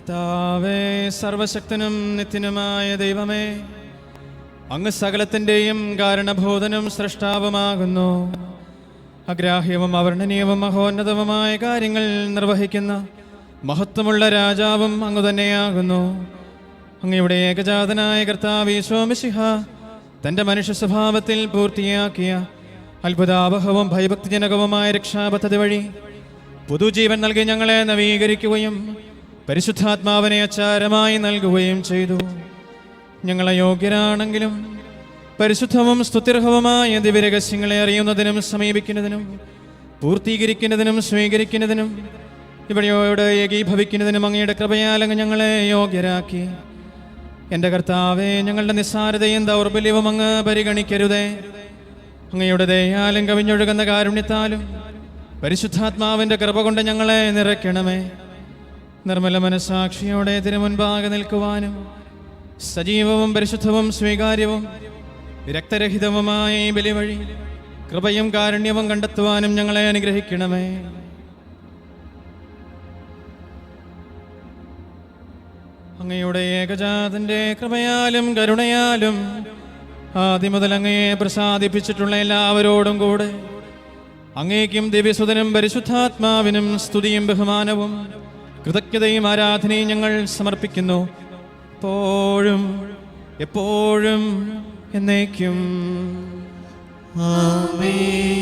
കർത്താവേ, സർവശക്തനും നിത്യനുമായ ദൈവമേ, അങ്ങ് സകലത്തിൻ്റെയും കാരണഭൂതനും സൃഷ്ടാവുമാകുന്നു. അഗ്രാഹ്യവും അവർണ്ണനീയവും മഹോന്നതവുമായ കാര്യങ്ങൾ നിർവഹിക്കുന്ന മഹത്വമുള്ള രാജാവും അങ്ങ് തന്നെയാകുന്നു. അങ്ങയുടെ ഏകജാതനായ കർത്താവ് ഈശോ മിശിഹ തൻ്റെ മനുഷ്യ സ്വഭാവത്തിൽ പൂർത്തിയാക്കിയ അത്ഭുതാവഹവും ഭയഭക്തിജനകവുമായ രക്ഷാപദ്ധതി വഴി പുതുജീവൻ നൽകി ഞങ്ങളെ നവീകരിക്കുകയും പരിശുദ്ധാത്മാവിനെ അച്ചാരമായി നൽകുകയും ചെയ്തു. ഞങ്ങൾ അയോഗ്യരാണെങ്കിലും പരിശുദ്ധവും സ്തുത്യർഹവുമായ ദിവ്യരഹസ്യങ്ങളെ അറിയുന്നതിനും സമീപിക്കുന്നതിനും പൂർത്തീകരിക്കുന്നതിനും സ്വീകരിക്കുന്നതിനും ഇവയോട് ഏകീഭവിക്കുന്നതിനും അങ്ങയുടെ കൃപയാൽ അങ്ങ് ഞങ്ങളെ യോഗ്യരാക്കി. എൻ്റെ കർത്താവേ, ഞങ്ങളുടെ നിസ്സാരതയും ദൗർബല്യവും അങ്ങ് പരിഗണിക്കരുതേ. അങ്ങയുടെ ദയാലും കവിഞ്ഞൊഴുകുന്ന കാരുണ്യത്താലും പരിശുദ്ധാത്മാവിൻ്റെ കൃപ കൊണ്ട് ഞങ്ങളെ നിറയ്ക്കണമേ. നിർമ്മല മനസ്സാക്ഷിയോടെ തിരുമുൻപാകെ നിൽക്കുവാനും സജീവവും പരിശുദ്ധവും സ്വീകാര്യവും രക്തരഹിതവുമായ ഈ ബലി വഴി കൃപയും കാരുണ്യവും കണ്ടെത്തുവാനും ഞങ്ങളെ അനുഗ്രഹിക്കണമേ. അങ്ങയുടെ ഏകജാതന്റെ കൃപയാലും കരുണയാലും ആദ്യം മുതൽ അങ്ങയെ പ്രസാദിപ്പിച്ചിട്ടുള്ള എല്ലാവരോടും കൂടെ അങ്ങേക്കും ദിവ്യസുതനും പരിശുദ്ധാത്മാവിനും സ്തുതിയും ബഹുമാനവും കൃതജ്ഞതയും ആരാധനയും ഞങ്ങൾ സമർപ്പിക്കുന്നു, എപ്പോഴും എന്നേക്കും. ആമേൻ.